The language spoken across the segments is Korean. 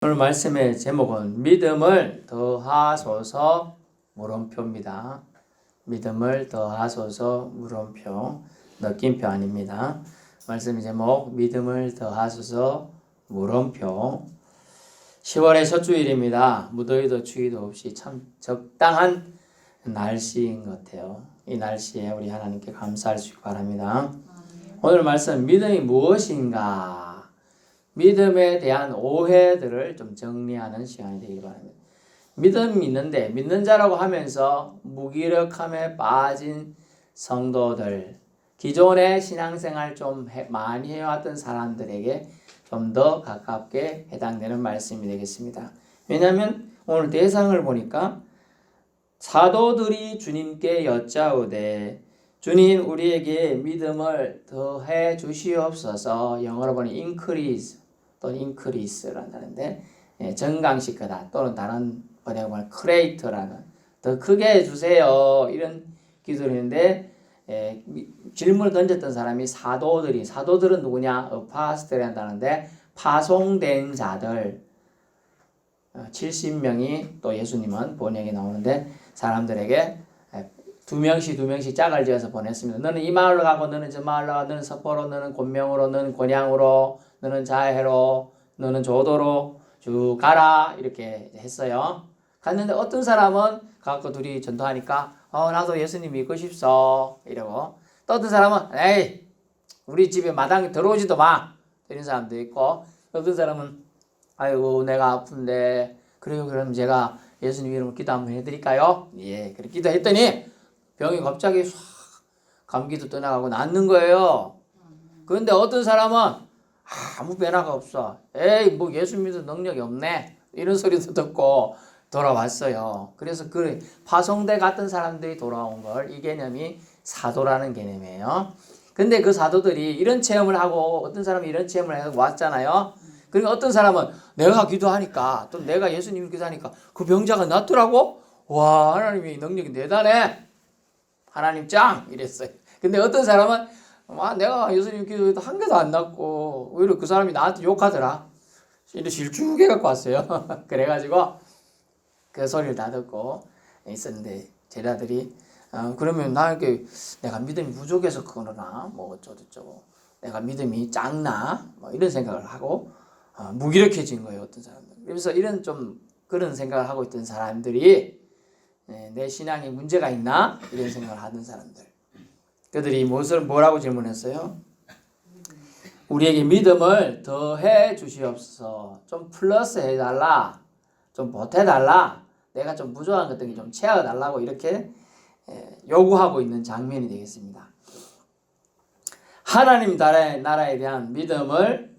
오늘 말씀의 제목은 믿음을 더하소서 물음표입니다. 믿음을 더하소서 물음표, 느낌표 아닙니다. 말씀의 제목 믿음을 더하소서 물음표. 10월의 첫 주일입니다. 무더위도 추위도 없이 참 적당한 날씨인 것 같아요. 이 날씨에 우리 하나님께 감사할 수 있기 바랍니다. 오늘 말씀 믿음이 무엇인가? 믿음에 대한 오해들을 좀 정리하는 시간이 되길 바랍니다. 믿음이 있는데 믿는 자라고 하면서 무기력함에 빠진 성도들, 기존의 신앙생활 좀 많이 해왔던 사람들에게 좀 더 가깝게 해당되는 말씀이 되겠습니다. 왜냐하면 오늘 대상을 보니까 사도들이 주님께 여짜오되 주님 우리에게 믿음을 더해 주시옵소서. 영어로 보니 increase 또는 increase라는 단어인데 정강시크다 또는 다른 번역을 보면 create라는 더 크게 해주세요 이런 기도를 했는데 질문을 던졌던 사람이 사도들은 누구냐? 어파스텔이라는 단어인데 파송된 자들 70명이 또 예수님은 번역이 나오는데 사람들에게 두 명씩 짝을 지어서 보냈습니다. 너는 이 마을로 가고 너는 저 마을로 가고 너는 서포로 너는 곤명으로 너는 곤양으로 너는 자해로 너는 조도로 쭉 가라 이렇게 했어요. 갔는데 어떤 사람은 가고 둘이 전도하니까 나도 예수님 믿고 싶소 이러고 또 어떤 사람은 에이 우리 집에 마당에 들어오지도 마 이런 사람도 있고 어떤 사람은 아이고 내가 아픈데 그래요 그럼 제가 예수님 이름으로 기도 한번 해드릴까요? 예 그렇게 기도했더니 병이 갑자기 확 감기도 떠나가고 낫는 거예요. 그런데 어떤 사람은 아무 변화가 없어. 에이 뭐 예수 믿을 능력이 없네. 이런 소리도 듣고 돌아왔어요. 그래서 그 파송대 같은 사람들이 돌아온 걸 이 개념이 사도라는 개념이에요. 근데 그 사도들이 이런 체험을 하고 어떤 사람이 이런 체험을 해서 왔잖아요. 그러니까 어떤 사람은 내가 기도하니까 또 내가 예수님 기도하니까 그 병자가 낫더라고. 와 하나님이 능력이 대단해. 하나님 짱! 이랬어요. 근데 어떤 사람은 내가 예수님 기도해도 한 개도 안 낫고 오히려 그 사람이 나한테 욕하더라. 이렇게 실쭉 해갖고 왔어요. 그래가지고 그 소리를 다 듣고 있었는데 제자들이 그러면 나에게 내가 믿음이 부족해서 그러나 뭐 어쩌고저쩌고 내가 믿음이 작나 뭐 이런 생각을 하고 무기력해진 거예요. 어떤 사람들. 그래서 이런 좀 그런 생각을 하고 있던 사람들이 내 신앙에 문제가 있나? 이런 생각을 하던 사람들. 그들이 뭐라고 질문했어요? 우리에게 믿음을 더해 주시옵소서. 좀 플러스 해달라. 좀 보태달라. 내가 좀 부족한 것들이 좀 채워달라고 이렇게 요구하고 있는 장면이 되겠습니다. 하나님 나라에 대한 믿음을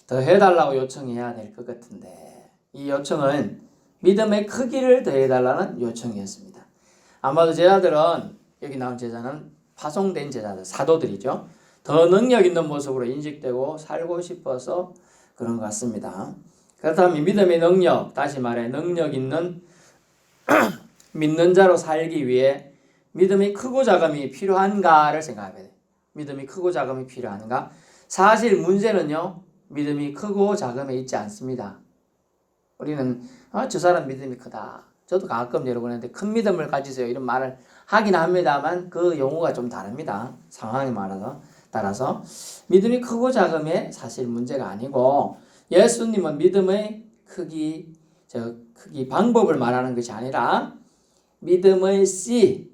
더해달라고 요청해야 될 것 같은데 이 요청은 믿음의 크기를 더해달라는 요청이었습니다. 아마도 제자들은 여기 나온 제자는 파송된 제자들, 사도들이죠. 더 능력 있는 모습으로 인식되고 살고 싶어서 그런 것 같습니다. 그렇다면 믿음의 능력, 다시 말해 능력 있는 믿는 자로 살기 위해 믿음이 크고 작음이 필요한가를 생각해야 돼요. 믿음이 크고 작음이 필요한가? 사실 문제는요. 믿음이 크고 작음에 있지 않습니다. 우리는 저 사람 믿음이 크다. 저도 가끔 여러분한테 큰 믿음을 가지세요. 이런 말을 하긴 합니다만 그 용어가 좀 다릅니다. 상황에 따라서 믿음이 크고 작음에 사실 문제가 아니고 예수님은 믿음의 크기 방법을 말하는 것이 아니라 믿음의 씨에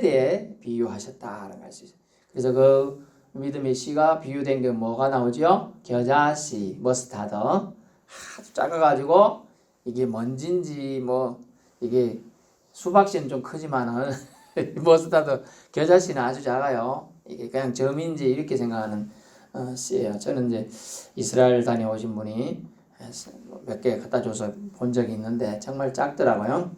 대해 비유하셨다라는 것이죠. 그래서 그 믿음의 씨가 비유된 게 뭐가 나오죠? 겨자씨, 머스타드. 아주 작아가지고 이게 먼지인지 뭐 이게 수박씨는 좀 크지만은 머스타드 겨자씨는 아주 작아요. 이게 그냥 점인지 이렇게 생각하는 씨예요. 저는 이제 이스라엘 다녀오신 분이 몇 개 갖다 줘서 본 적이 있는데 정말 작더라고요.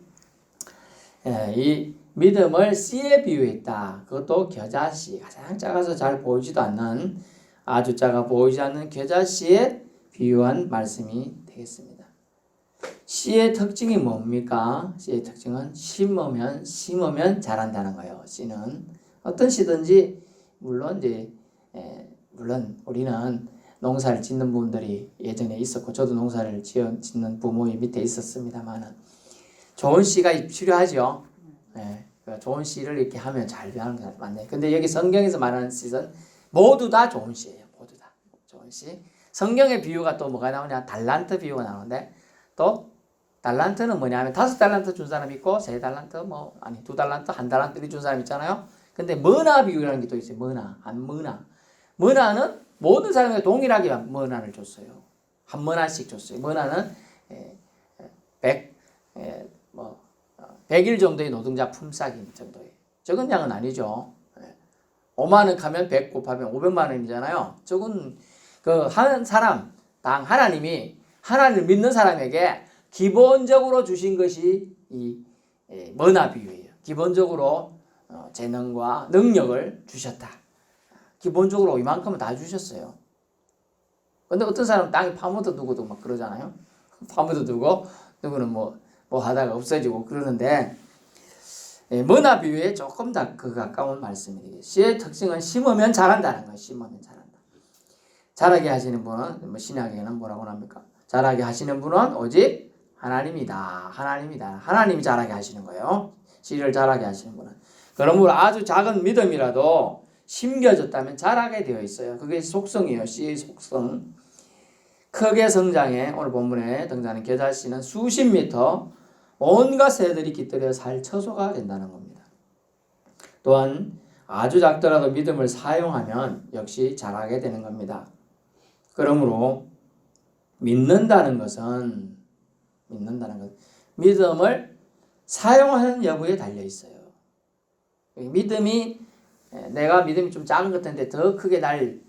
이 믿음을 씨에 비유했다. 그것도 겨자씨, 가장 작아서 잘 보이지도 않는 아주 작아 보이지 않는 겨자씨에 비유한 말씀이 되겠습니다. 씨의 특징이 뭡니까? 씨의 특징은 심으면 자란다는 거예요. 씨는 어떤 씨든지 물론 우리는 농사를 짓는 분들이 예전에 있었고 저도 농사를 짓는 부모의 밑에 있었습니다만은 좋은 씨가 필요하죠. 예, 좋은 씨를 이렇게 하면 잘 되는 게 맞네. 근데 여기 성경에서 말하는 씨는 모두 다 좋은 씨예요. 모두 다 좋은 씨. 성경의 비유가 또 뭐가 나오냐? 달란트 비유가 나오는데 또 달란트는 뭐냐면 5달란트 준 사람 있고 3달란트 2달란트 1달란트 준 사람 있잖아요. 근데 머나 비유라는 게 또 있어요. 머나는 모든 사람에게 동일하게 머나를 줬어요. 한 머나씩 줬어요. 머나는 100일 정도의 노동자 품삯인 정도예요. 적은 양은 아니죠. 5만 원 가면 100 곱하면 500만 원이잖아요. 적은 한 사람 당 하나님이 하나님을 믿는 사람에게 기본적으로 주신 것이 이 머나 비유예요. 기본적으로 재능과 능력을 주셨다. 기본적으로 이만큼은 다 주셨어요. 근데 어떤 사람은 땅에 파묻어 두고도 막 그러잖아요. 파묻어 두고 누구는 뭐 하다가 없어지고 그러는데 머나 비유에 조금 더 가까운 말씀이에요. 씨의 특징은 심으면 자란다는 거예요. 심으면 자란다. 자라게 하시는 분은 신약에는 뭐라고 합니까? 자라게 하시는 분은 오직 하나님이다. 하나님이 자라게 하시는 거예요. 씨를 자라게 하시는 분은. 그러므로 아주 작은 믿음이라도 심겨졌다면 자라게 되어 있어요. 그게 속성이에요. 씨의 속성. 크게 성장해 오늘 본문에 등장하는 겨자씨는 수십 미터 온갖 새들이 깃들여 살 처소가 된다는 겁니다. 또한 아주 작더라도 믿음을 사용하면 역시 자라게 되는 겁니다. 그러므로 믿는다는 것은 믿음을 사용하는 여부에 달려 있어요. 내가 믿음이 좀 작은 것 같은데 더 크게 날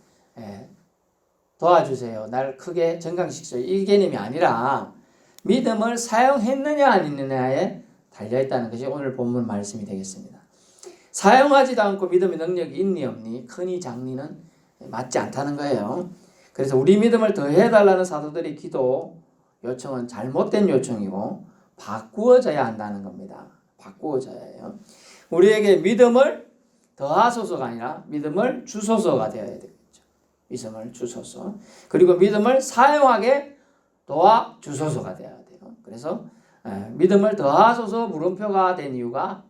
도와주세요. 날 크게 증강시켜주세요. 이 개념이 아니라 믿음을 사용했느냐 안 했느냐에 달려있다는 것이 오늘 본문 말씀이 되겠습니다. 사용하지도 않고 믿음의 능력이 있니 없니 크니 작니는 맞지 않다는 거예요. 그래서 우리 믿음을 더해달라는 사도들의 기도 요청은 잘못된 요청이고 바꾸어져야 한다는 겁니다. 바꾸어져야 해요. 우리에게 믿음을 더하소서가 아니라 믿음을 주소서가 되어야 되겠죠. 믿음을 주소서. 그리고 믿음을 사용하게 도와주소서가 되어야 돼요. 그래서 믿음을 더하소서 물음표가 된 이유가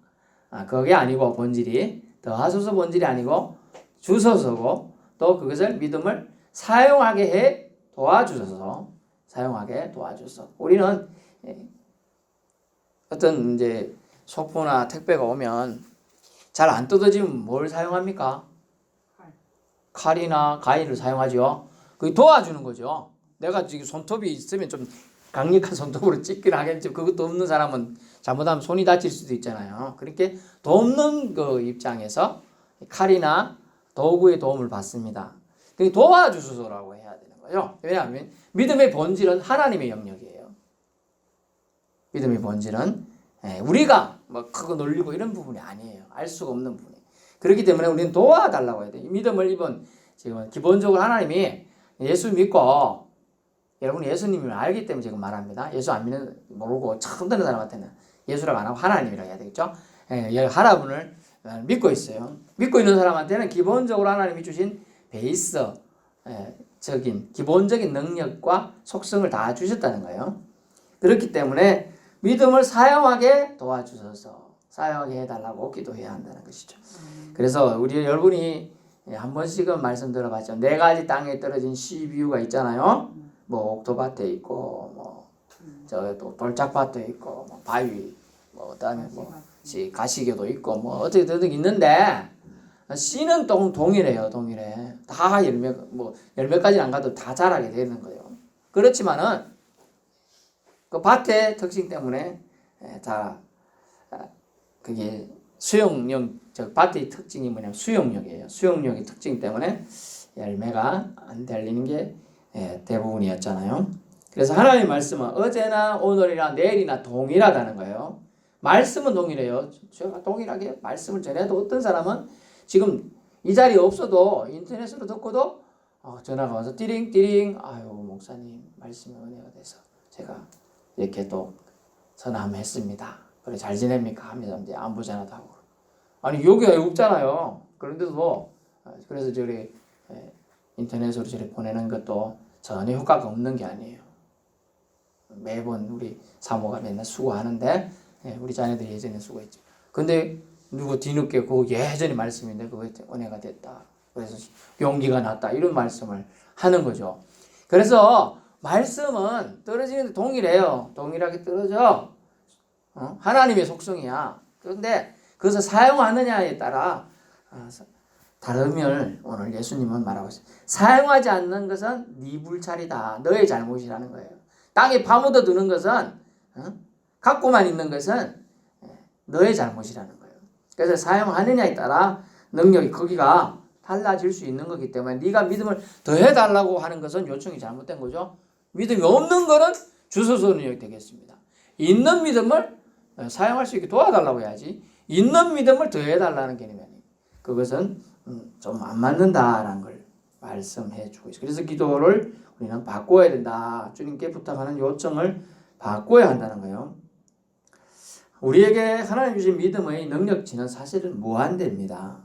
그게 아니고 본질이 더하소서 본질이 아니고 주소서고 또 그것을 믿음을 사용하게 해 도와주소서. 사용하게 도와주소서. 우리는 어떤 이제 소포나 택배가 오면 잘 안 뜯어지면 뭘 사용합니까? 칼이나 가위를 사용하죠. 그게 도와주는 거죠. 내가 지금 손톱이 있으면 좀 강력한 손톱으로 찢기는 하겠지. 그것도 없는 사람은 잘못하면 손이 다칠 수도 있잖아요. 그렇게 돕는 그 입장에서 칼이나 도구의 도움을 받습니다. 그게 도와주소서라고 해야 되는 거죠. 왜냐하면 믿음의 본질은 하나님의 영역이에요. 믿음의 본질은 우리가 뭐 크고 놀리고 이런 부분이 아니에요. 알 수가 없는 부분이에요. 그렇기 때문에 우리는 도와달라고 해야 돼요. 믿음을 입은 지금 기본적으로 하나님이 예수 믿고 여러분 예수님을 알기 때문에 지금 말합니다. 예수 안 믿는 모르고 처음 듣는 사람한테는 예수라고 안 하고 하나님이라고 해야 되겠죠. 하나님을 믿고 있어요. 믿고 있는 사람한테는 기본적으로 하나님이 주신 베이스적인 기본적인 능력과 속성을 다 주셨다는 거예요. 그렇기 때문에 믿음을 사용하게 도와주셔서 사용하게 해달라고 기도해야 한다는 것이죠. 그래서 여러분이 한 번씩은 말씀 들어봤죠. 4가지 땅에 떨어진 씨 비유가 있잖아요. 뭐 옥토밭에 있고 또 돌짝밭도 있고 바위 그다음에 가시교도 있고 어떻게 있는데 씨는 동일해요. 동일해. 다 열매까지는 안 가도 다 자라게 되는 거예요. 그렇지만은 그 밭의 특징 때문에 그게 수용력 밭의 특징이 뭐냐면 수용력이에요. 수용력의 특징 때문에 열매가 안 달리는 게 대부분이었잖아요. 그래서 하나님의 말씀은 어제나 오늘이나 내일이나 동일하다는 거예요. 말씀은 동일해요. 제가 동일하게 말씀을 전해도 어떤 사람은 지금 이 자리에 없어도 인터넷으로 듣고도 전화가 와서 띠링띠링 아유 목사님 말씀이 은혜가 돼서 제가 이렇게 또 선함했습니다. 그래 잘 지냅니까? 하면서 이제 안부 전화도 하고 아니 여기가 없잖아요. 그런데도 그래서 저기 인터넷으로 저렇게 보내는 것도 전혀 효과가 없는 게 아니에요. 매번 우리 사모가 맨날 수고하는데 우리 자녀들이 예전에 수고했죠. 근데 누구 뒤늦게 그거 예전에 말씀인데 그거 은혜가 됐다. 그래서 용기가 났다. 이런 말씀을 하는 거죠. 그래서 말씀은 떨어지는데 동일해요. 동일하게 떨어져. 하나님의 속성이야. 그런데 그것을 사용하느냐에 따라 다름을 오늘 예수님은 말하고 있어요. 사용하지 않는 것은 네 불찰이다. 너의 잘못이라는 거예요. 땅에 파묻어 두는 것은 갖고만 있는 것은 너의 잘못이라는 거예요. 그래서 사용하느냐에 따라 능력이 크기가 달라질 수 있는 거기 때문에 네가 믿음을 더해달라고 하는 것은 요청이 잘못된 거죠. 믿음이 없는 거는 주소서 능력이 되겠습니다. 있는 믿음을 사용할 수 있게 도와달라고 해야지 있는 믿음을 더해달라는 개념이 아니에요. 그것은 좀 안 맞는다라는 걸 말씀해 주고 있어요. 그래서 기도를 우리는 바꿔야 된다. 주님께 부탁하는 요청을 바꿔야 한다는 거예요. 우리에게 하나님 주신 믿음의 능력치는 사실은 무한대입니다.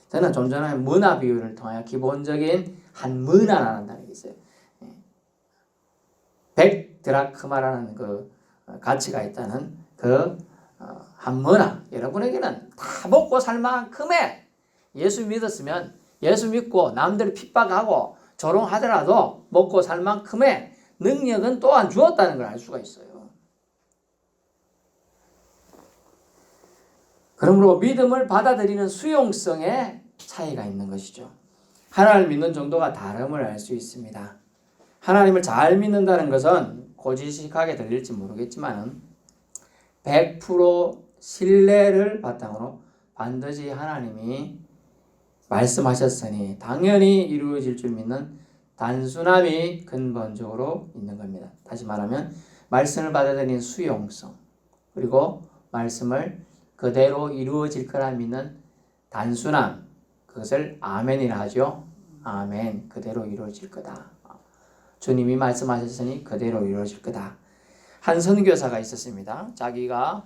저는 좀 전에 문화 비유를 통하여 기본적인 한 문화라는 단어가 있어요. 100드라크마라는 그 가치가 있다는 그 한 문화. 여러분에게는 다 먹고 살 만큼의 예수 믿었으면 예수 믿고 남들 핍박하고 조롱하더라도 먹고 살 만큼의 능력은 또한 주었다는 걸 알 수가 있어요. 그러므로 믿음을 받아들이는 수용성에 차이가 있는 것이죠. 하나님을 믿는 정도가 다름을 알 수 있습니다. 하나님을 잘 믿는다는 것은 고지식하게 들릴지 모르겠지만 100% 신뢰를 바탕으로 반드시 하나님이 말씀하셨으니 당연히 이루어질 줄 믿는 단순함이 근본적으로 있는 겁니다. 다시 말하면 말씀을 받아들이는 수용성, 그리고 말씀을 그대로 이루어질 거라 믿는 단순함, 그것을 아멘이라 하죠. 아멘, 그대로 이루어질 거다. 주님이 말씀하셨으니 그대로 이루어질 거다. 한 선교사가 있었습니다. 자기가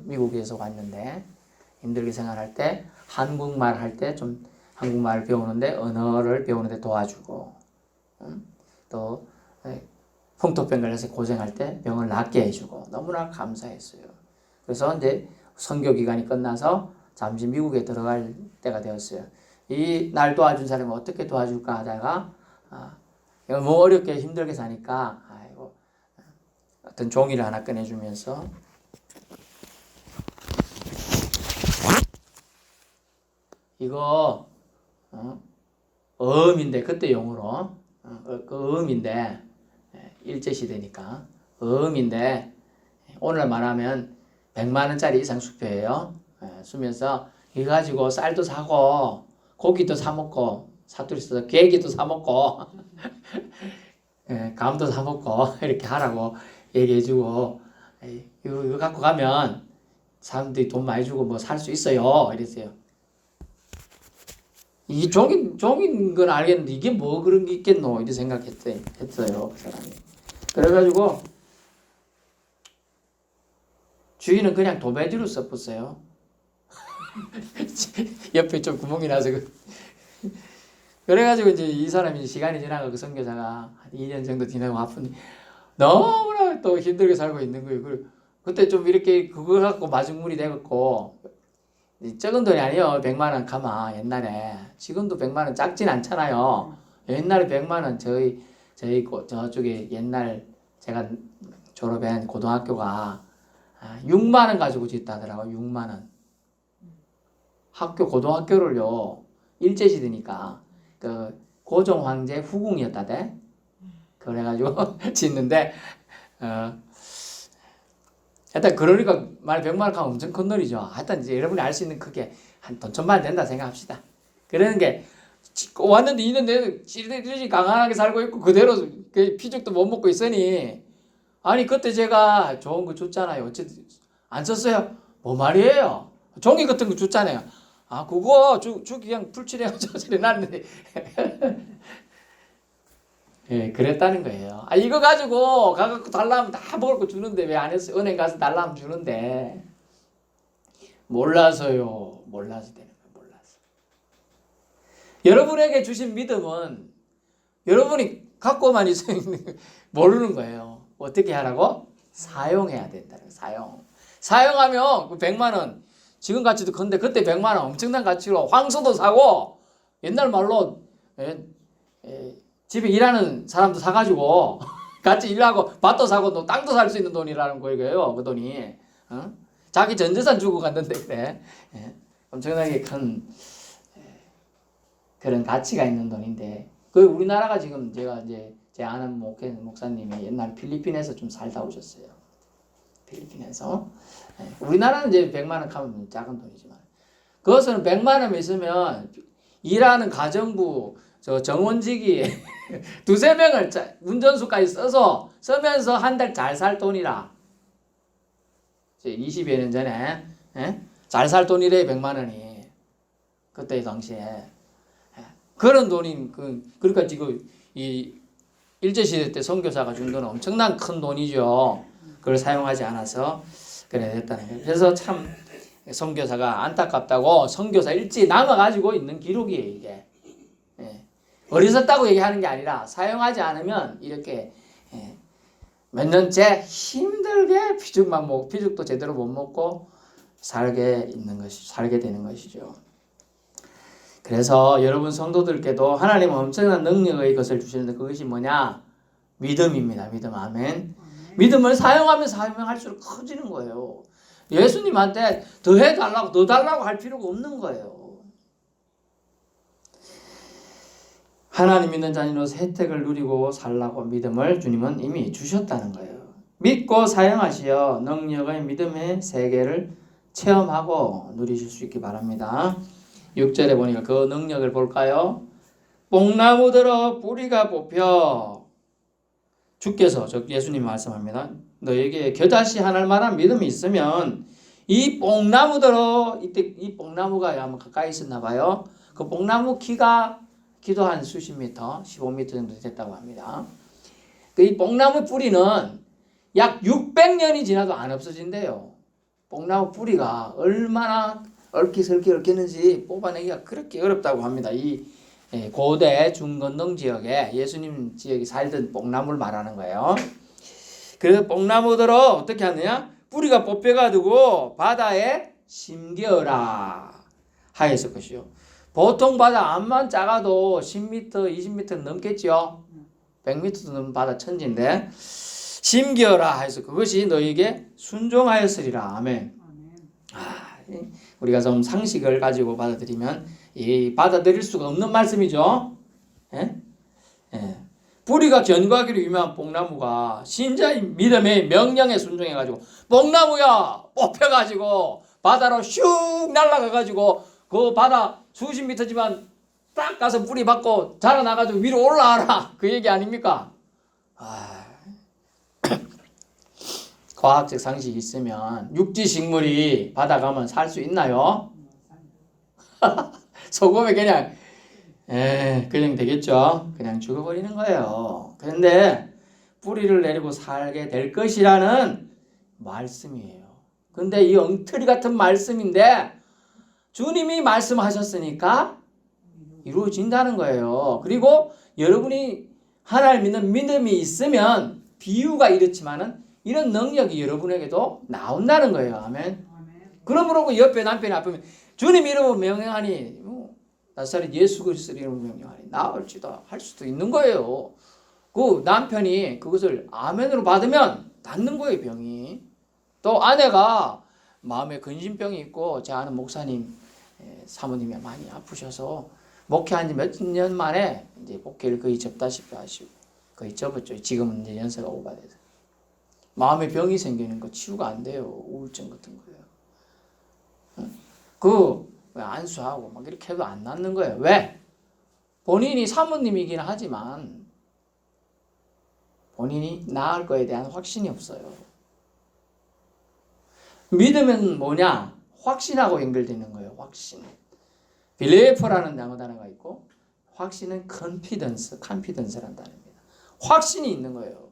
미국에서 왔는데 힘들게 생활할 때 한국말 할 때 좀 한국말을 배우는데 언어를 배우는데 도와주고 또 풍토병 걸려서 고생할 때 병을 낫게 해주고 너무나 감사했어요. 그래서 이제 선교 기간이 끝나서 잠시 미국에 들어갈 때가 되었어요. 이 날 도와준 사람이 어떻게 도와줄까 하다가 너무 어렵게 힘들게 사니까 어떤 종이를 하나 꺼내주면서 이거 어음인데 그때 용어로 그 어음인데 일제시대니까 어음인데 오늘 말하면 100만 원짜리 이상 수표예요. 쓰면서 이거 가지고 쌀도 사고 고기도 사 먹고 사투리 써서 계기도 사 먹고 감도 사 먹고 이렇게 하라고 얘기해주고 이거 갖고 가면 사람들이 돈 많이 주고 뭐 살 수 있어요. 이랬어요. 이 종인 건 알겠는데 이게 뭐 그런 게 있겠노 이렇게 생각했어요. 그 사람이. 그래가지고 주인은 그냥 도배지로 써봤어요. 옆에 좀 구멍이 나서 그래가지고 이제 이 사람이 시간이 지나고 그 선교사가 한 2년 정도 지나고 아픈데 너무나 또 힘들게 살고 있는 거예요. 그때 좀 이렇게 그거 갖고 마중물이 돼갖고 적은 돈이 아니에요. 100만 원 가마 옛날에. 지금도 100만 원 작진 않잖아요. 옛날에 100만 원 저희 저쪽에 옛날 제가 졸업한 고등학교가 6만 원 가지고 짓다더라고. 6만 원. 고등학교를요. 일제시대니까 그 고종 황제 후궁이었다대. 그래가지고 짓는데 하여튼 그러니까 말 100만 원 가면 엄청 큰 돈이죠. 하여튼 이제 여러분이 알 수 있는 크게 한 돈 1000만 원 된다 생각합시다. 그러는 게 왔는데 2년 내내 찌릿찌릿 강한하게 살고 있고 그대로 피죽도 못 먹고 있으니 아니 그때 제가 좋은 거 줬잖아요. 어쨌든 안 썼어요. 뭐 말이에요. 종이 같은 거 줬잖아요. 그거 그냥 풀칠해가지고 저리 놨는데 예, 그랬다는 거예요. 이거 가지고 가갖고 달라면 다 먹을 거 주는데 왜 안 했어요? 은행 가서 달라면 주는데 몰라서 되는 거예요. 몰라서. 여러분에게 주신 믿음은 여러분이 갖고만 있으면 모르는 거예요. 어떻게 하라고? 사용해야 된다. 사용하면 그 100만 원 지금 가치도 큰데 그때 100만 원 엄청난 가치로 황소도 사고 옛날 말로 집에 일하는 사람도 사가지고 같이 일하고 밭도 사고 또 땅도 살 수 있는 돈이라는 거예요. 그 돈이 자기 전 재산 주고 갔는데 그때 엄청나게 큰 그런 가치가 있는 돈인데 그 우리나라가 지금 제가 이제 제 아는 목사님이 옛날 필리핀에서 좀 살다 오셨어요. 필리핀에서 우리나라는 이제 100만 원 하면 작은 돈이지만 그것은 100만 원 있으면 일하는 가정부 저 정원직이 두세 명을 운전수까지 쓰면서 한 달 잘 살 돈이라 20여 년 전에 잘 살 돈이래 100만 원이 그때 당시에 그런 돈이 그러니까 지금 이 일제시대 때 선교사가 준 돈은 엄청난 큰 돈이죠. 그걸 사용하지 않아서 그래 됐다는 거예요. 그래서 참 선교사가 안타깝다고 선교사 일찍 남아가지고 있는 기록이에요 이게. 어리석다고 얘기하는 게 아니라 사용하지 않으면 이렇게 몇 년째 힘들게 피죽도 제대로 못 먹고 살게 되는 것이죠. 그래서 여러분 성도들께도 하나님은 엄청난 능력의 것을 주시는데 그것이 뭐냐? 믿음입니다. 믿음. 아멘. 믿음을 사용하면 사용할수록 커지는 거예요. 예수님한테 더 해달라고 더 달라고 할 필요가 없는 거예요. 하나님 믿는 자녀로서 혜택을 누리고 살라고 믿음을 주님은 이미 주셨다는 거예요. 믿고 사용하시어 능력의 믿음의 세계를 체험하고 누리실 수 있기 바랍니다. 6절에 보니까 그 능력을 볼까요? 뽕나무들어 뿌리가 뽑혀 주께서 즉 예수님이 말씀합니다. 너에게 겨자씨 하나를 만한 믿음이 있으면 이 뽕나무들어 이때 이 뽕나무가 아마 가까이 있었나 봐요. 그 뽕나무 키도 한 수십 미터, 15m 정도 됐다고 합니다. 이 뽕나무 뿌리는 약 600년이 지나도 안 없어진대요. 뽕나무 뿌리가 얼마나 얽히는지 뽑아내기가 그렇게 어렵다고 합니다. 이 고대 중건동 지역에 예수님 지역이 살던 뽕나무를 말하는 거예요. 그래서 뽕나무들은 어떻게 하느냐? 뿌리가 뽑혀가지고 바다에 심겨라 하였을 것이요. 보통 바다 암만 작아도 10m, 20m는 넘겠죠. 100m도 넘는 바다 천지인데 심겨라 해서 그것이 너에게 순종하였으리라. 아멘. 우리가 좀 상식을 가지고 받아들이면 받아들일 수가 없는 말씀이죠. 뿌리가 견고하기로 유명한 뽕나무가 신자의 믿음의 명령에 순종해가지고 뽕나무야 뽑혀가지고 바다로 슉 날아가가지고 그 바다 수십 미터지만 딱 가서 뿌리 받고 자라나가지고 위로 올라와라 그 얘기 아닙니까? 과학적 상식이 있으면 육지식물이 바다 가면 살 수 있나요? 소금에 그냥 되겠죠. 그냥 죽어버리는 거예요. 그런데 뿌리를 내리고 살게 될 것이라는 말씀이에요. 근데 이 엉터리 같은 말씀인데 주님이 말씀하셨으니까 이루어진다는 거예요. 그리고 여러분이 하나님 믿는 믿음이 있으면 비유가 이렇지만은 이런 능력이 여러분에게도 나온다는 거예요. 아멘. 그러므로 그 옆에 남편이 아프면 주님 이름으로 명령하니 나사렛 예수 그리스도 이름으로 명령하니 나을지도 할 수도 있는 거예요. 그 남편이 그것을 아멘으로 받으면 낫는 거예요. 병이. 또 아내가 마음에 근심병이 있고 제 아는 목사님 사모님이 많이 아프셔서 목회한 지 몇 년 만에 이제 목회를 거의 접다시피 하시고 거의 접었죠. 지금은 이제 연세가 오바돼서 마음에 병이 생기는 거 치유가 안 돼요. 우울증 같은 거예요. 그 왜 안수하고 막 이렇게 해도 안 낫는 거예요. 왜? 본인이 사모님이긴 하지만 본인이 나을 거에 대한 확신이 없어요. 믿음은 뭐냐? 확신하고 연결되는 거예요. 확신. 빌리프라는 단어가 있고 확신은 confidence라는 단어입니다. 확신이 있는 거예요.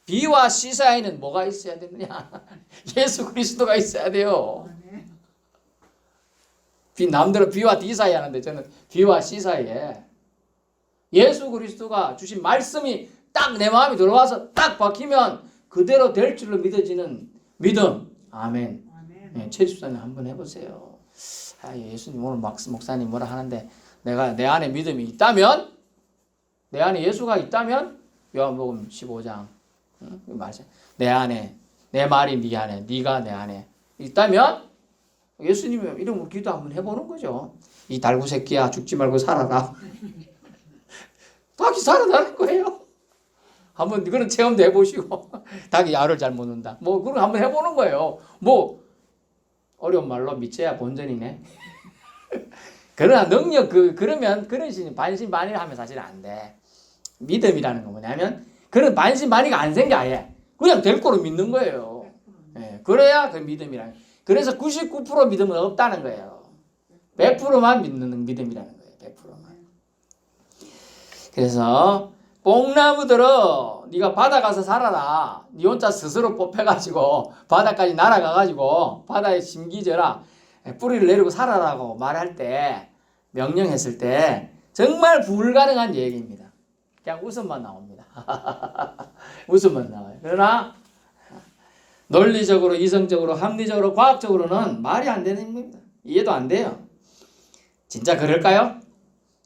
B와 C 사이에는 뭐가 있어야 되느냐? 예수 그리스도가 있어야 돼요. 남들은 B와 D 사이 하는데 저는 B와 C 사이에 예수 그리스도가 주신 말씀이 딱 내 마음에 들어와서 딱 박히면 그대로 될 줄로 믿어지는 믿음. 아멘. 네, 최 집사님 한번 해보세요. 예수님 오늘 목사님 뭐라 하는데 내가 내 안에 믿음이 있다면, 내 안에 예수가 있다면, 요한복음 15장 내 안에, 내 말이 네 안에, 네가 내 안에 있다면 예수님의 이름으로 기도 한번 해보는 거죠. 이 달구 새끼야, 죽지 말고 살아라. 닭이 살아나는 거예요. 한번 그런 체험도 해보시고 닭이 알을 잘 먹는다. 뭐 그런 거 한번 해보는 거예요. 뭐 어려운 말로 미쳐야 본전이네. 그러나 능력 그러면 그런 식 반신반의를 하면 사실 안 돼. 믿음이라는 건 뭐냐면 그런 반신반의가 안 생겨 아예. 그냥 될 거로 믿는 거예요. 예, 그래야 그 믿음이라는. 그래서 99% 믿음은 없다는 거예요. 100%만 믿는 믿음이라는 거예요. 100%만. 그래서 뽕나무들어 네가 바다 가서 살아라. 네 혼자 스스로 뽑혀가지고 바다까지 날아가가지고 바다에 심기져라. 뿌리를 내리고 살아라고 말할 때, 명령했을 때 정말 불가능한 얘기입니다. 그냥 웃음만 나옵니다. 웃음만 나와요. 그러나 논리적으로, 이성적으로, 합리적으로, 과학적으로는 말이 안 되는 겁니다. 이해도 안 돼요. 진짜 그럴까요?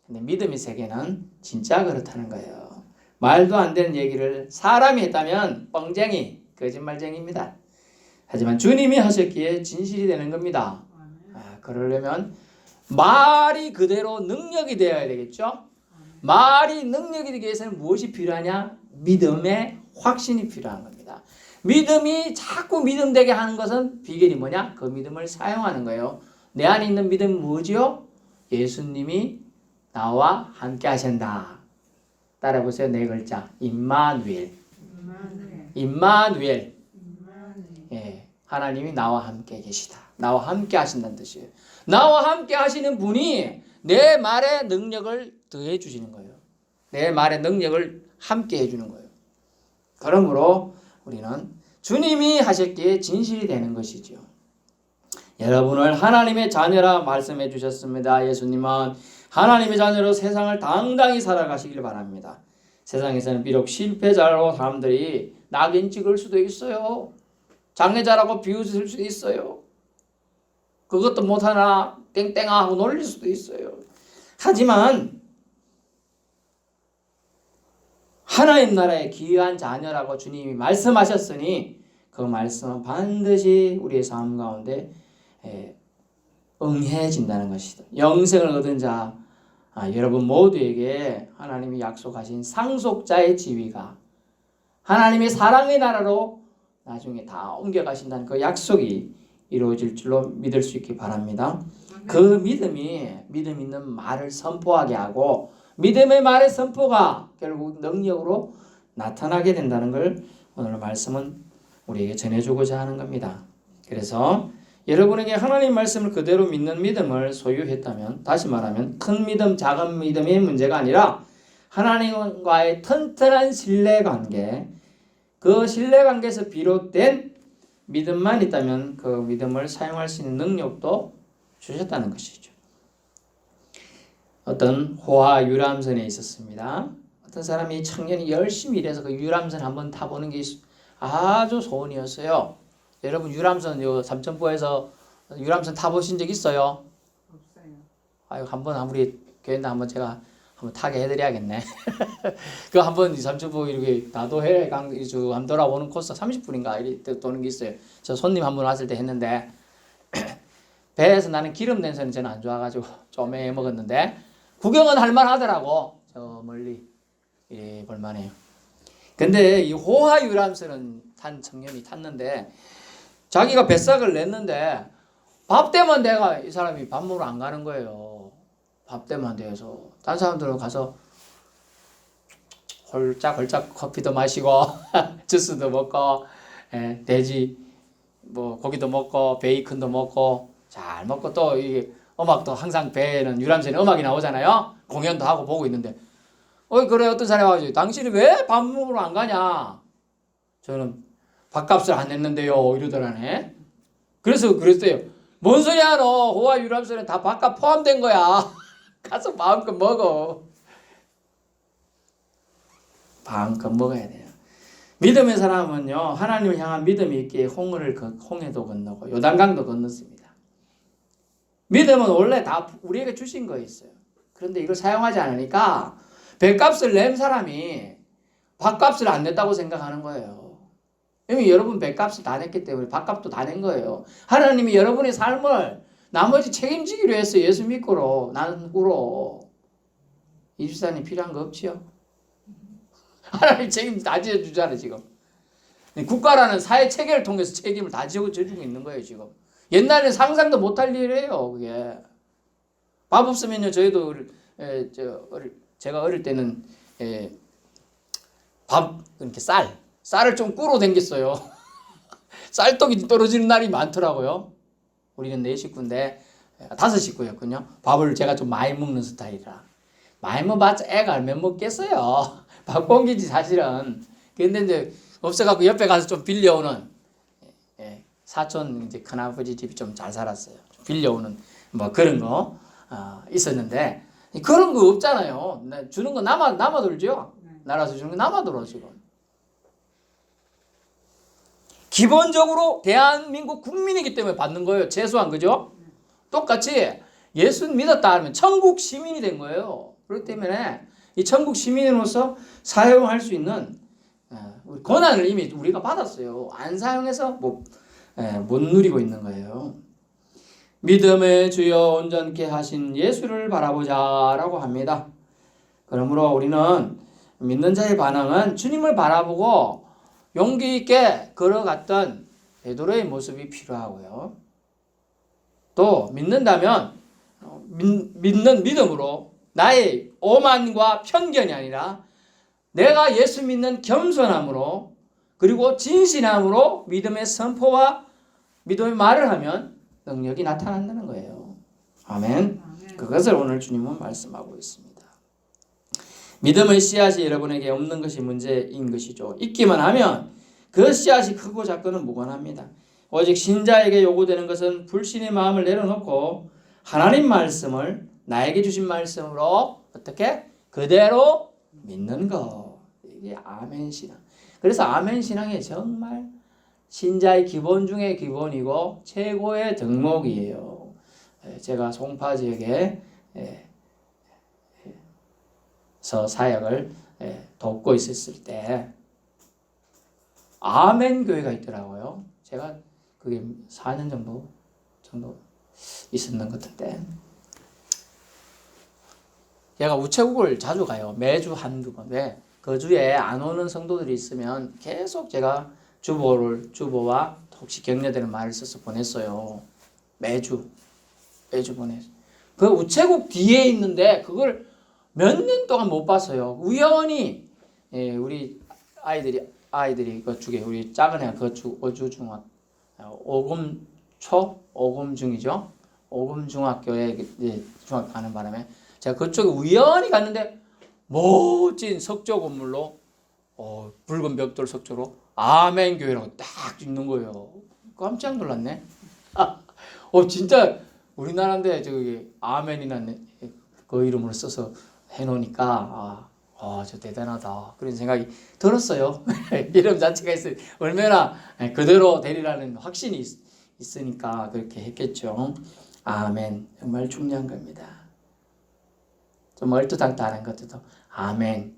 근데 믿음의 세계는 진짜 그렇다는 거예요. 말도 안 되는 얘기를 사람이 했다면 뻥쟁이, 거짓말쟁이입니다. 하지만 주님이 하셨기에 진실이 되는 겁니다. 그러려면 말이 그대로 능력이 되어야 되겠죠? 말이 능력이 되기 위해서는 무엇이 필요하냐? 믿음의 확신이 필요한 겁니다. 믿음이 자꾸 믿음 되게 하는 것은 비결이 뭐냐? 그 믿음을 사용하는 거예요. 내 안에 있는 믿음은 뭐지요? 예수님이 나와 함께 하신다. 따라보세요. 네 글자. 임마누엘. 임마누엘. 예, 하나님이 나와 함께 계시다. 나와 함께 하신다는 뜻이에요. 나와 함께 하시는 분이 내 말에 능력을 더해 주시는 거예요. 내 말의 능력을 함께 해주는 거예요. 그러므로 우리는 주님이 하셨기에 진실이 되는 것이죠. 여러분을 하나님의 자녀라 말씀해 주셨습니다. 예수님은 하나님의 자녀로 세상을 당당히 살아가시길 바랍니다. 세상에서는 비록 실패자로 사람들이 낙인 찍을 수도 있어요. 장애자라고 비웃을 수도 있어요. 그것도 못하나 땡땡아 하고 놀릴 수도 있어요. 하지만 하나님 나라의 귀한 자녀라고 주님이 말씀하셨으니 그 말씀은 반드시 우리의 삶 가운데 응해진다는 것이다. 영생을 얻은 자, 여러분 모두에게 하나님이 약속하신 상속자의 지위가 하나님의 사랑의 나라로 나중에 다 옮겨가신다는 그 약속이 이루어질 줄로 믿을 수 있기 바랍니다. 그 믿음이 믿음 있는 말을 선포하게 하고 믿음의 말의 선포가 결국 능력으로 나타나게 된다는 걸 오늘 말씀은 우리에게 전해주고자 하는 겁니다. 그래서 여러분에게 하나님 말씀을 그대로 믿는 믿음을 소유했다면, 다시 말하면 큰 믿음, 작은 믿음의 문제가 아니라 하나님과의 튼튼한 신뢰관계, 그 신뢰관계에서 비롯된 믿음만 있다면 그 믿음을 사용할 수 있는 능력도 주셨다는 것이죠. 어떤 호화 유람선에 있었습니다. 어떤 사람이 청년이 열심히 일해서 그 유람선 한번 타보는 게 아주 소원이었어요. 여러분 유람선 요 삼천포에서 유람선 타보신 적 있어요? 없어요. 아유 한번 아무리 교회인데 한번 제가 한번 타게 해드려야겠네. 그 한번 삼천포 이렇게 나도해 강주 한번 돌아오는 코스 30분인가 이렇게 도는 게 있어요. 저 손님 한번 왔을 때 했는데 배에서 나는 기름 냄새는 저는 안 좋아가지고 좀 해 먹었는데 구경은 할만하더라고. 저 멀리 예 볼만해요. 근데 이 호화 유람선은 탄 청년이 탔는데 자기가 뱃삭을 냈는데 밥 때만 내가 이 사람이 밥 먹으러 안 가는 거예요. 밥 때만 돼서 다른 사람들은 가서 홀짝홀짝 커피도 마시고 주스도 먹고 돼지 뭐 고기도 먹고 베이컨도 먹고 잘 먹고 또 이게 음악도 항상 배에는 유람선에 음악이 나오잖아요. 공연도 하고 보고 있는데 그래 어떤 사람이 와가지고 당신이 왜 밥 먹으러 안 가냐? 저는 밥값을 안 냈는데요 이러더라네. 그래서 그랬어요. 뭔 소리야 너 호화 유람선에 다 밥값 포함된 거야. 가서 마음껏 먹어. 마음껏 먹어야 돼요. 믿음의 사람은요, 하나님을 향한 믿음이 있기에 홍해도 건너고 요단강도 건넜습니다. 믿음은 원래 다 우리에게 주신 거 있어요. 그런데 이걸 사용하지 않으니까 배값을 낸 사람이 밥값을 안 냈다고 생각하는 거예요. 이미 여러분 배값을 다 냈기 때문에 밥값도 다 낸 거예요. 하나님이 여러분의 삶을 나머지 책임지기로 했어요. 예수 믿고로, 나는 꾸로. 이 집사님 필요한 거 없지요? 하나님 책임 다 지어주잖아요, 지금. 국가라는 사회 체계를 통해서 책임을 다 지어주고 있는 거예요, 지금. 옛날에는 상상도 못할 일이에요, 그게. 밥 없으면요, 저희도, 제가 어릴 때는, 이렇게 쌀을 좀 꾸러 댕겼어요. 쌀떡이 떨어지는 날이 많더라고요. 우리는 4식구인데, 5식구였군요. 밥을 제가 좀 많이 먹는 스타일이라. 많이 먹어봤자 애가 얼면 먹겠어요. 밥 공기지 사실은. 근데 이제 없어갖고 옆에 가서 좀 빌려오는, 사촌 이제 큰아버지 집이 좀 잘 살았어요. 좀 빌려오는 뭐 그런 거 있었는데, 그런 거 없잖아요. 주는 거 남아돌죠. 나라서 주는 거 남아돌아 지금. 기본적으로 대한민국 국민이기 때문에 받는 거예요. 최소한, 그죠? 똑같이 예수 믿었다 하면 천국 시민이 된 거예요. 그렇기 때문에 이 천국 시민으로서 사용할 수 있는 권한을 이미 우리가 받았어요. 안 사용해서 못 누리고 있는 거예요. 믿음의 주여 온전케 하신 예수를 바라보자라고 합니다. 그러므로 우리는 믿는 자의 반응은 주님을 바라보고 용기 있게 걸어갔던 베드로의 모습이 필요하고요. 또 믿는다면 믿는 믿음으로 나의 오만과 편견이 아니라 내가 예수 믿는 겸손함으로 그리고 진실함으로 믿음의 선포와 믿음의 말을 하면 능력이 나타난다는 거예요. 아멘. 그것을 오늘 주님은 말씀하고 있습니다. 믿음의 씨앗이 여러분에게 없는 것이 문제인 것이죠. 있기만 하면 그 씨앗이 크고 작고는 무관합니다. 오직 신자에게 요구되는 것은 불신의 마음을 내려놓고 하나님 말씀을 나에게 주신 말씀으로 어떻게? 그대로 믿는 것. 이게 아멘 신앙. 그래서 아멘 신앙이 정말 신자의 기본 중에 기본이고 최고의 덕목이에요. 제가 송파 지역에 사역을 돕고 있었을 때 아멘 교회가 있더라고요. 제가 그게 4년 정도 있었는 것 같은데 제가 우체국을 자주 가요. 매주 한두 번. 왜? 그 주에 안 오는 성도들이 있으면 계속 제가 주보와 혹시 격려되는 말을 써서 보냈어요. 매주 보냈어요. 그 우체국 뒤에 있는데 그걸 몇 년 동안 못 봤어요. 우연히 우리 아이들이 그쪽에 우리 작은 애가 어주중학 5금 중이죠. 5금 중학교에 중학교 가는 바람에 제가 그쪽에 우연히 갔는데 멋진 석조 건물로 붉은 벽돌 석조로 아멘 교회라고 딱 있는 거예요. 깜짝 놀랐네. 진짜 우리나라인데 저기 아멘이나 그 이름으로 써서 해놓으니까 저 대단하다 그런 생각이 들었어요. 이름 자체가 있으니 얼마나 그대로 되리라는 확신이 있으니까 그렇게 했겠죠. 아멘. 정말 중요한 겁니다. 좀 얼토당토하는 것도 아멘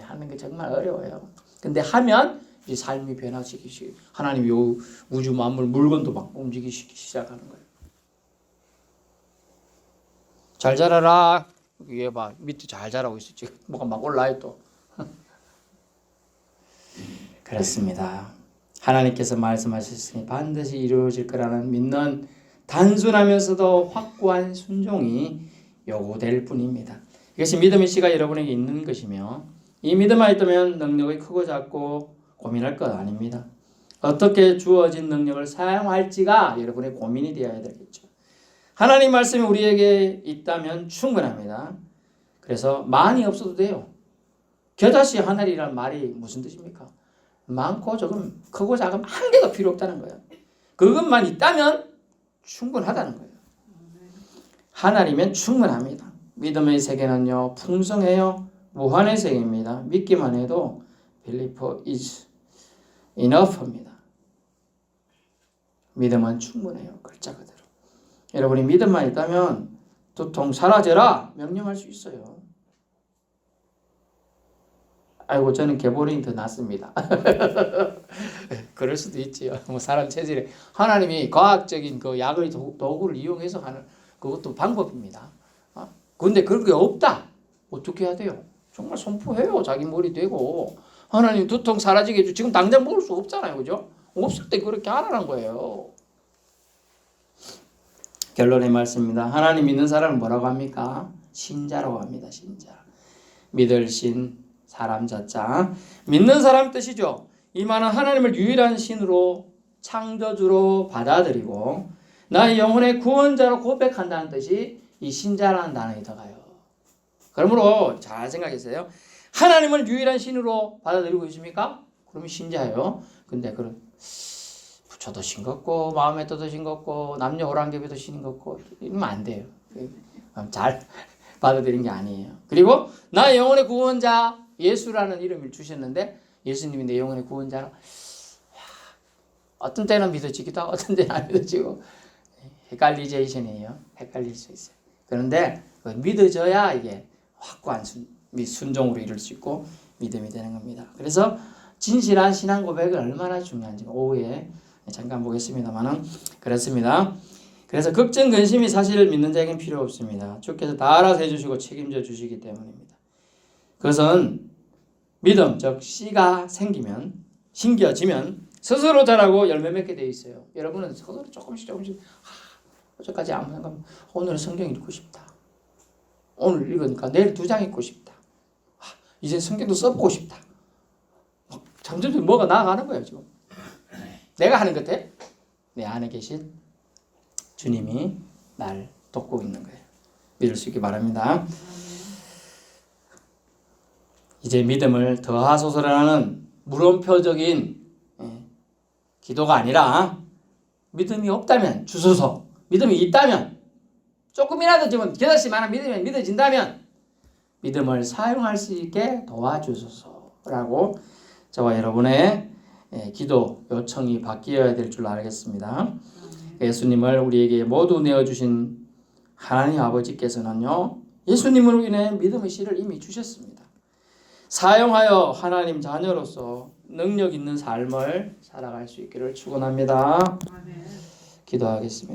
하는 게 정말 어려워요. 근데 하면 이제 삶이 변화시키시 하나님이 요 우주 만물 물건도 막 움직이시기 시작하는 거예요. 잘 자라라. 얘 봐 밑에 잘 자라고 있어. 지금 뭐가 막 올라요 또. 그렇습니다. 하나님께서 말씀하셨으니 반드시 이루어질 거라는 믿는 단순하면서도 확고한 순종이 요구될 뿐입니다. 이것이 믿음의 씨가 여러분에게 있는 것이며 이 믿음만 있다면 능력이 크고 작고 고민할 것 아닙니다. 어떻게 주어진 능력을 사용할지가 여러분의 고민이 되어야 되겠죠. 하나님 말씀이 우리에게 있다면 충분합니다. 그래서 많이 없어도 돼요. 겨자씨 하늘이라는 말이 무슨 뜻입니까? 많고 적음, 크고 작음 한 개도 필요 없다는 거예요. 그것만 있다면 충분하다는 거예요. 하나님은 충분합니다. 믿음의 세계는요 풍성해요. 무한의 세계입니다. 믿기만 해도 believe is enough입니다. 믿음은 충분해요. 글자 그대로. 여러분이 믿음만 있다면 두통 사라져라 명령할 수 있어요. 아이고 저는 개보링이 더 낫습니다. 그럴 수도 있지요. 뭐 사람 체질에 하나님이 과학적인 그 약의 도구를 이용해서 하는 그것도 방법입니다. 근데 그런 게 없다. 어떻게 해야 돼요? 정말 선포해요. 자기 머리 대고 하나님 두통 사라지게 해줘. 지금 당장 먹을 수 없잖아요, 그죠? 없을 때 그렇게 하라는 거예요. 결론의 말씀입니다. 하나님 믿는 사람은 뭐라고 합니까? 신자라고 합니다. 신자. 믿을 신, 사람 자자. 믿는 사람 뜻이죠. 이 말은 하나님을 유일한 신으로 창조주로 받아들이고 나의 영혼의 구원자로 고백한다는 뜻이 이 신자라는 단어에 들어가요. 그러므로 잘 생각했어요. 하나님을 유일한 신으로 받아들이고 있습니까? 그러면 신자예요. 근데 그런 부처도 싱겁고 마음의 뜻도 싱겁고 남녀 호랑개비도 싱겁고 이러면 안 돼요. 잘 받아들인 게 아니에요. 그리고 나의 영혼의 구원자 예수라는 이름을 주셨는데 예수님이 내 영혼의 구원자라 어떤 때는 믿어지기도 하고 어떤 때는 안 믿어지고 헷갈리제이션이에요. 헷갈릴 수 있어요. 그런데 믿어져야 이게 확고한 순종으로 이룰 수 있고 믿음이 되는 겁니다. 그래서 진실한 신앙 고백이 얼마나 중요한지 오후에 잠깐 보겠습니다만은 그렇습니다. 그래서 걱정 근심이 사실 믿는 자에겐 필요 없습니다. 주께서 다 알아서 해주시고 책임져 주시기 때문입니다. 그것은 믿음 즉 씨가 생기면 심겨지면 스스로 자라고 열매 맺게 돼 있어요. 여러분은 스스로 조금씩 어제까지 아무 생각 오늘은 성경 읽고 싶다. 오늘 읽으니까 내일 2장 읽고 싶다. 이제 성경도 써보고 싶다. 점점 뭐가 나아가는 거예요 지금. 내가 하는 것 같아? 내 안에 계신 주님이 날 돕고 있는 거예요. 믿을 수 있기 바랍니다. 이제 믿음을 더하소서라는 물음표적인 기도가 아니라 믿음이 없다면 주소서, 믿음이 있다면 조금이라도 지금 겨자씨만한 믿음이 믿어진다면 믿음을 사용할 수 있게 도와주소서라고 저와 여러분의 기도 요청이 바뀌어야 될 줄 알겠습니다. 예수님을 우리에게 모두 내어주신 하나님 아버지께서는요 예수님으로 인해 믿음의 씨를 이미 주셨습니다. 사용하여 하나님 자녀로서 능력 있는 삶을 살아갈 수 있기를 축원합니다. 기도하겠습니다.